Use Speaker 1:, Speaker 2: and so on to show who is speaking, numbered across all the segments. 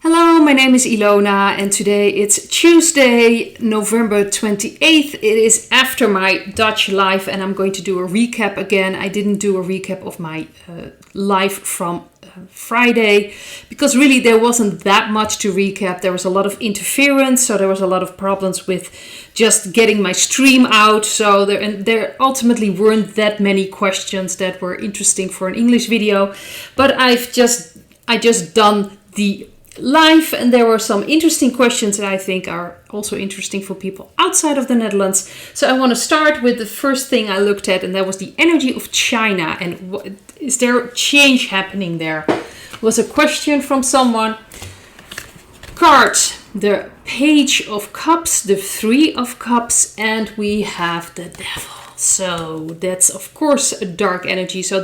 Speaker 1: Hello, my name is Ilona and today it's Tuesday, November 28th. It is after my Dutch live and I'm going to do a recap again. I didn't do a recap of my live from Friday because really there wasn't that much to recap. There was a lot of interference, so there was a lot of problems with just getting my stream out. So there ultimately weren't that many questions that were interesting for an English video, but I just done the live and there were some interesting questions that I think are also interesting for people outside of the Netherlands. So I want to start with the first thing I looked at, and that was the energy of China and what, is there change happening there? Was a question from someone. Card, the Page of Cups, the Three of Cups, and we have the Devil. So that's of course a dark energy. So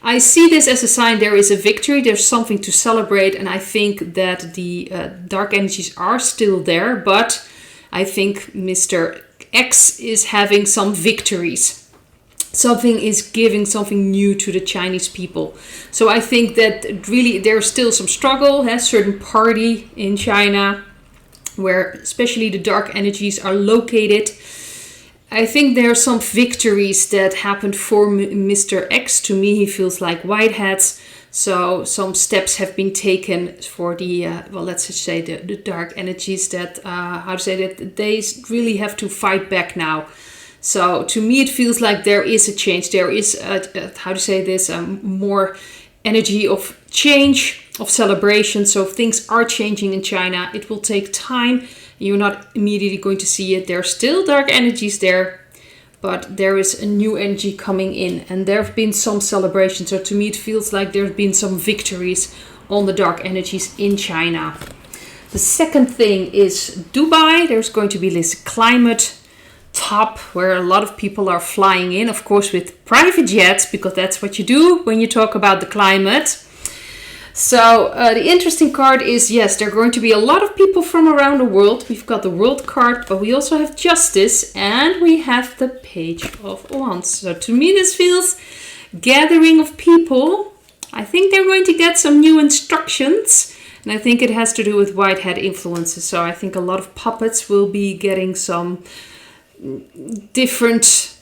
Speaker 1: I see this as a sign there is a victory, there's something to celebrate, and I think that the dark energies are still there, but I think Mr. X is having some victories. Something is giving something new to the Chinese people. So I think that really there's still some struggle, a certain party in China where especially the dark energies are located. I think there are some victories that happened for Mr. X. To me, he feels like white hats. So some steps have been taken for the, let's just say the dark energies that, that they really have to fight back now. So to me, it feels like there is a change. There is, more energy of change, of celebration. So things are changing in China. It will take time. You're not immediately going to see it. There are still dark energies there, but there is a new energy coming in. And there have been some celebrations. So to me, it feels like there have been some victories on the dark energies in China. The second thing is Dubai. There's going to be this climate top where a lot of people are flying in, of course, with private jets, because that's what you do when you talk about the climate. So the interesting card is, yes, there are going to be a lot of people from around the world. We've got the world card, but we also have justice and we have the Page of Wands. So to me, this feels gathering of people. I think they're going to get some new instructions. And I think it has to do with white hat influences. So I think a lot of puppets will be getting some different,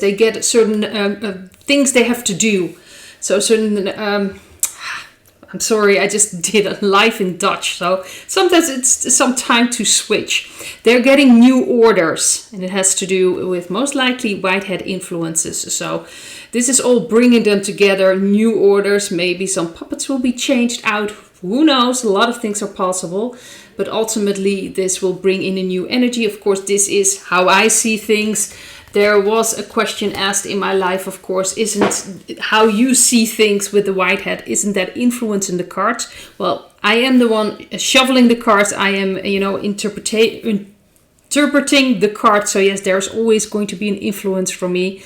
Speaker 1: they get certain things they have to do. So certain, I'm sorry, I just did a live in Dutch. So sometimes it's some time to switch. They're getting new orders and it has to do with most likely white hat influences. So this is all bringing them together, new orders. Maybe some puppets will be changed out. Who knows? A lot of things are possible. But ultimately, this will bring in a new energy. Of course, this is how I see things. There was a question asked in my life, of course, isn't how you see things with the white hat, isn't that influence in the cards? Well, I am the one shoveling the cards. I am, interpreting the cards. So yes, there's always going to be an influence from me.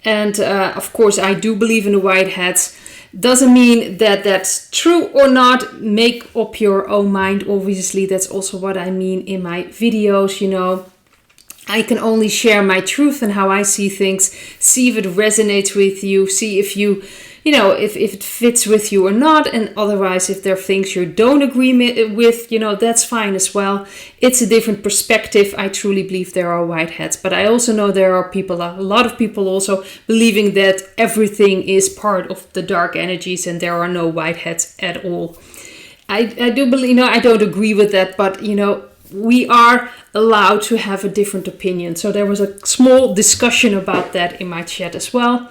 Speaker 1: And of course, I do believe in the white hats. Doesn't mean that that's true or not. Make up your own mind. Obviously, that's also what I mean in my videos, I can only share my truth and how I see things, see if it resonates with you, see if you, if it fits with you or not. And otherwise, if there are things you don't agree with, that's fine as well. It's a different perspective. I truly believe there are white hats. But I also know there are a lot of people also believing that everything is part of the dark energies and there are no white hats at all. I do believe, I don't agree with that, but, we are allowed to have a different opinion. So there was a small discussion about that in my chat as well.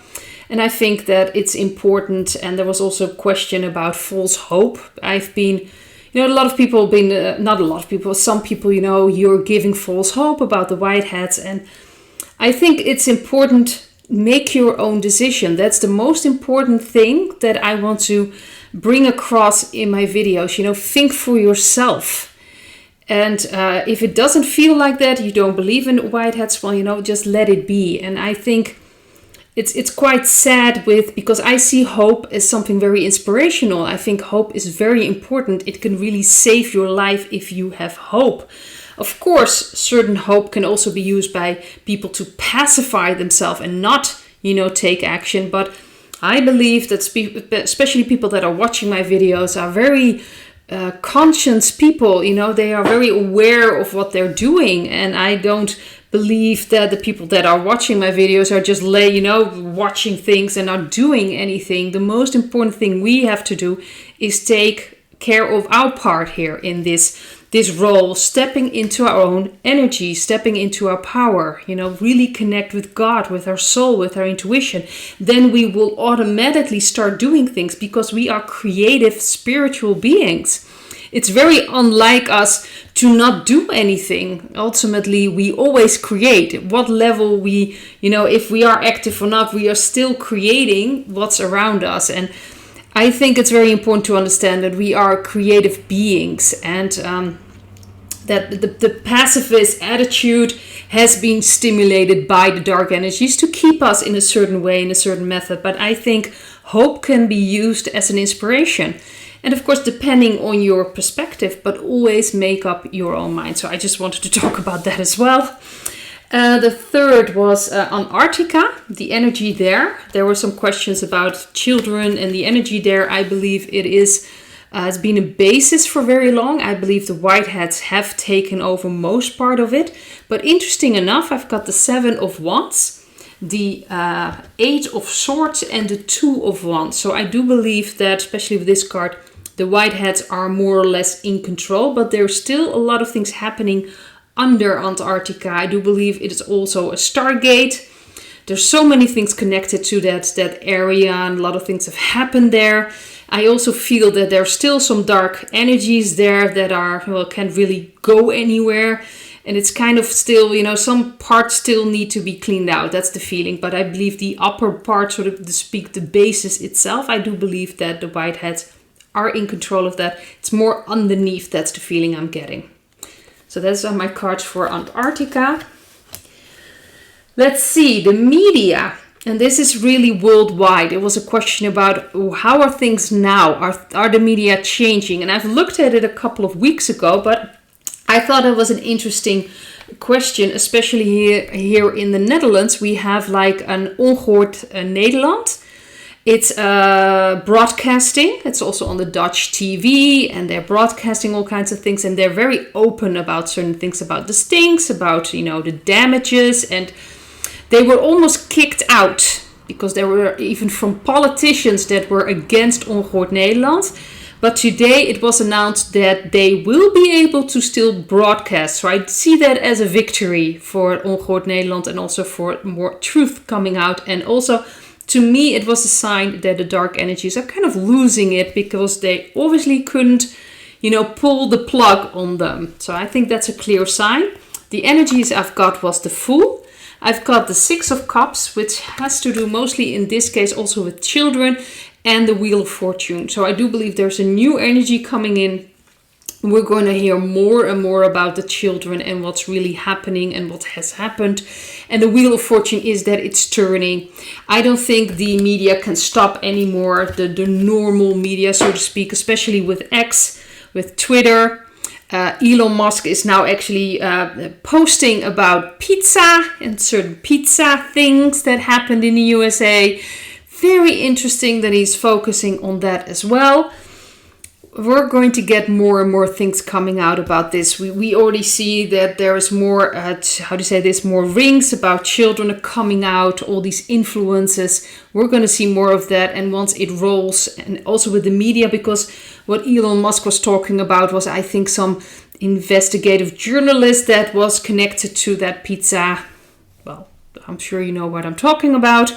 Speaker 1: And I think that it's important. And there was also a question about false hope. I've been, a lot of people have been, not a lot of people, some people, you're giving false hope about the white hats. And I think it's important, make your own decision. That's the most important thing that I want to bring across in my videos. Think for yourself. And if it doesn't feel like that, you don't believe in white hats, well, just let it be. And I think it's quite sad because I see hope as something very inspirational. I think hope is very important. It can really save your life if you have hope. Of course, certain hope can also be used by people to pacify themselves and not, take action. But I believe that especially people that are watching my videos are very conscious people. They are very aware of what they're doing, and I don't believe that the people that are watching my videos are just watching things and not doing anything. The most important thing we have to do is take care of our part here in this role, stepping into our own energy, stepping into our power, really connect with God, with our soul, with our intuition. Then we will automatically start doing things because we are creative spiritual beings. It's very unlike us to not do anything. Ultimately, we always create. At what level if we are active or not, we are still creating what's around us. And I think it's very important to understand that we are creative beings, and that the pacifist attitude has been stimulated by the dark energies to keep us in a certain way, in a certain method. But I think hope can be used as an inspiration. And of course, depending on your perspective, but always make up your own mind. So I just wanted to talk about that as well. The third was Antarctica, the energy there. There were some questions about children and the energy there. I believe it has been a basis for very long. I believe the Whiteheads have taken over most part of it. But interesting enough, I've got the 7 of Wands, the 8 of Swords, and the 2 of Wands. So I do believe that, especially with this card, the Whiteheads are more or less in control, but there's still a lot of things happening under Antarctica. I do believe it is also a stargate. There's so many things connected to that area, and a lot of things have happened there. I also feel that there's still some dark energies there that can't really go anywhere. And it's kind of still, some parts still need to be cleaned out. That's the feeling. But I believe the upper part, so to speak, the basis itself, I do believe that the Whiteheads are in control of that. It's more underneath. That's the feeling I'm getting. So those are my cards for Antarctica. Let's see, the media. And this is really worldwide. It was a question about how are things now? Are the media changing? And I've looked at it a couple of weeks ago, but I thought it was an interesting question, especially here in the Netherlands. We have like an Ongehoord Nederland. It's broadcasting. It's also on the Dutch TV, and they're broadcasting all kinds of things, and they're very open about certain things, about the stinks, about the damages, and they were almost kicked out because there were even from politicians that were against Ongehoord Nederland. But today it was announced that they will be able to still broadcast. So I see that as a victory for Ongehoord Nederland, and also for more truth coming out. And also, to me, it was a sign that the dark energies are kind of losing it because they obviously couldn't, pull the plug on them. So I think that's a clear sign. The energies I've got was the Fool. I've got the 6 of Cups, which has to do mostly in this case also with children, and the Wheel of Fortune. So I do believe there's a new energy coming in. We're going to hear more and more about the children and what's really happening and what has happened. And the Wheel of Fortune is that it's turning. I don't think the media can stop anymore, the normal media, so to speak, especially with X, with Twitter. Elon Musk is now actually posting about pizza and certain pizza things that happened in the USA. Very interesting that he's focusing on that as well. We're going to get more and more things coming out about this. We already see that there is more, more rings about children coming out, all these influences. We're going to see more of that. And once it rolls, and also with the media, because what Elon Musk was talking about was, I think, some investigative journalist that was connected to that pizza. Well, I'm sure you know what I'm talking about.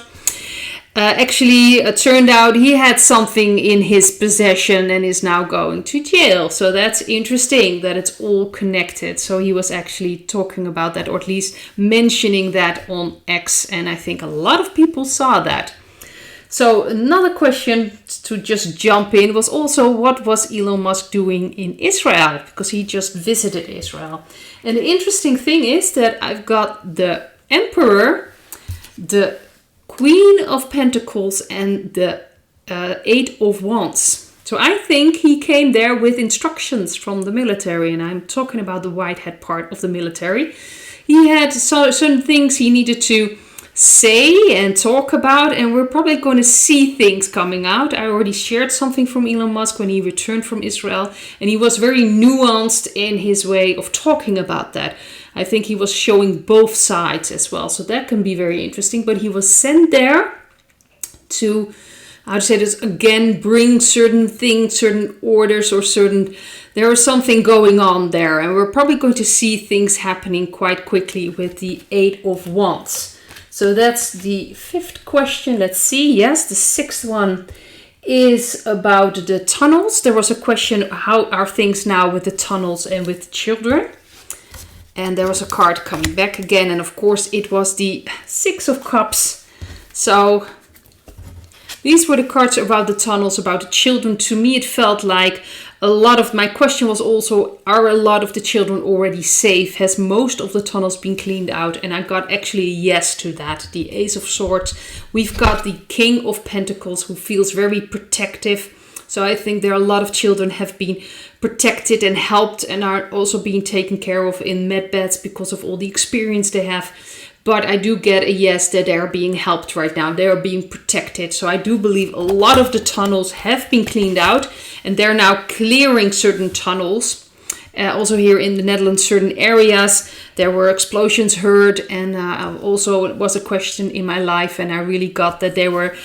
Speaker 1: It turned out he had something in his possession and is now going to jail. So that's interesting that it's all connected. So he was actually talking about that, or at least mentioning that on X. And I think a lot of people saw that. So another question to just jump in was also, what was Elon Musk doing in Israel? Because he just visited Israel. And the interesting thing is that I've got the Emperor, the Queen of Pentacles, and the 8 of Wands. So I think he came there with instructions from the military, and I'm talking about the Whitehead part of the military. He had certain things he needed to say and talk about, and we're probably going to see things coming out. I already shared something from Elon Musk when he returned from Israel, and he was very nuanced in his way of talking about that. I think he was showing both sides as well, so that can be very interesting. But he was sent there to, how to say this again, bring certain things, certain orders, or there is something going on there, and we're probably going to see things happening quite quickly with the 8 of Wands. So that's the 5th question. Let's see. Yes, the 6th one is about the tunnels. There was a question, how are things now with the tunnels and with children? And there was a card coming back again. And of course, it was the 6 of Cups. So these were the cards about the tunnels, about the children. To me, it felt like a lot of my question was also, are a lot of the children already safe? Has most of the tunnels been cleaned out? And I got actually a yes to that. The Ace of Swords. We've got the King of Pentacles, who feels very protective. So I think there are a lot of children have been protected and helped and are also being taken care of in med beds because of all the experience they have. But I do get a yes that they are being helped right now. They are being protected. So I do believe a lot of the tunnels have been cleaned out. And they're now clearing certain tunnels. Also here in the Netherlands, certain areas, there were explosions heard. And also it was a question in my life. And I really got that they were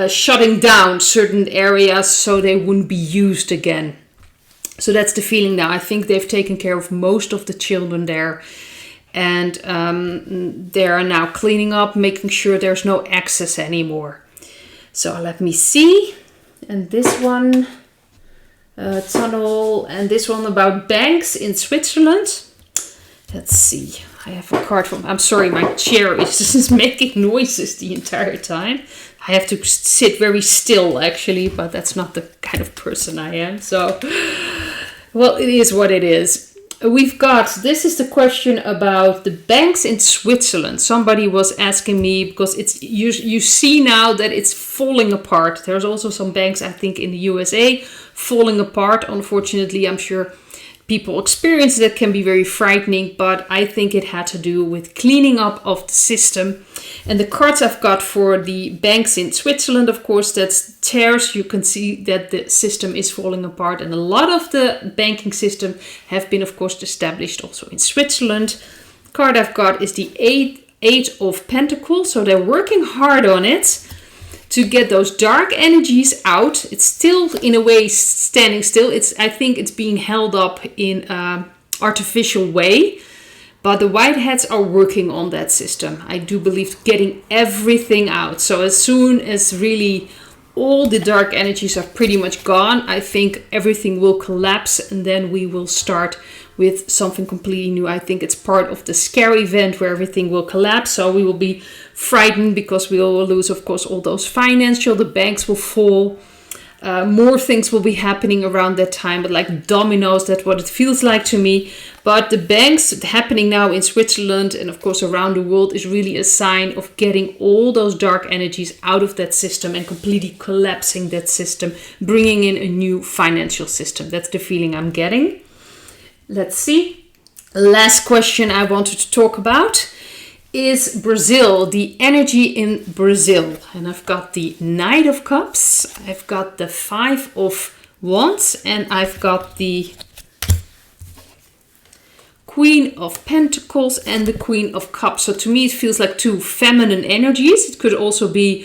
Speaker 1: shutting down certain areas so they wouldn't be used again. So that's the feeling now. I think they've taken care of most of the children there. And they are now cleaning up, making sure there's no access anymore. So let me see. And this one, tunnel, and this one about banks in Switzerland. Let's see. I have a card from, I'm sorry, my chair is just making noises the entire time. I have to sit very still actually, but that's not the kind of person I am. So, well, it is what it is. We've got, this is the question about the banks in Switzerland. Somebody was asking me because it's you see now that it's falling apart. There's also some banks, I think, in the USA falling apart. Unfortunately, I'm sure people experience that can be very frightening, but I think it had to do with cleaning up of the system. And the cards I've got for the banks in Switzerland, of course, that's tears. You can see that the system is falling apart. And a lot of the banking system have been, of course, established also in Switzerland. The card I've got is the Eight of Pentacles. So they're working hard on it to get those dark energies out. It's still, in a way, standing still. I think it's being held up in an artificial way. But the Whiteheads are working on that system. I do believe getting everything out. So as soon as really all the dark energies are pretty much gone, I think everything will collapse and then we will start with something completely new. I think it's part of the scare event where everything will collapse. So we will be frightened because we will lose, of course, all those financial, the banks will fall. More things will be happening around that time, but like dominoes, that's what it feels like to me. But the banks happening now in Switzerland and of course around the world is really a sign of getting all those dark energies out of that system and completely collapsing that system, bringing in a new financial system. That's the feeling I'm getting. Let's see. Last question I wanted to talk about is Brazil, the energy in Brazil. And I've got the Knight of Cups, I've got the 5 of Wands, and I've got the Queen of Pentacles and the Queen of Cups. So to me it feels like two feminine energies. It could also be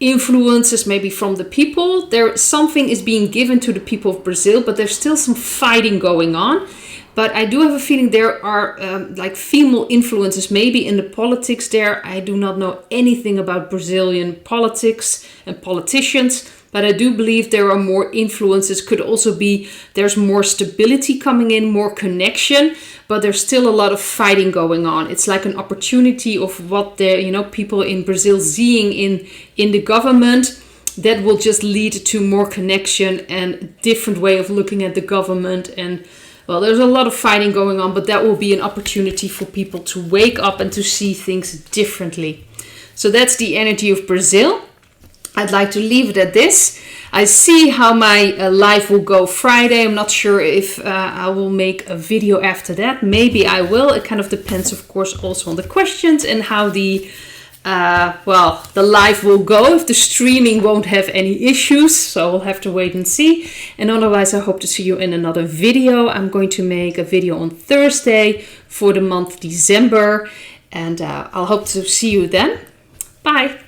Speaker 1: influences maybe from the people. Something is being given to the people of Brazil, but there's still some fighting going on. But I do have a feeling there are like female influences maybe in the politics there. I do not know anything about Brazilian politics and politicians, but I do believe there are more influences. Could also be there's more stability coming in, more connection, but there's still a lot of fighting going on. It's like an opportunity of what the people in Brazil seeing in the government that will just lead to more connection and different way of looking at the government. And well, there's a lot of fighting going on, but that will be an opportunity for people to wake up and to see things differently. So that's the energy of Brazil. I'd like to leave it at this. I see how my live will go Friday. I'm not sure if I will make a video after that. Maybe I will. It kind of depends, of course, also on the questions and how the well, the live will go if the streaming won't have any issues, so we'll have to wait and see. And otherwise, I hope to see you in another video. I'm going to make a video on Thursday for the month December, and I'll hope to see you then. Bye.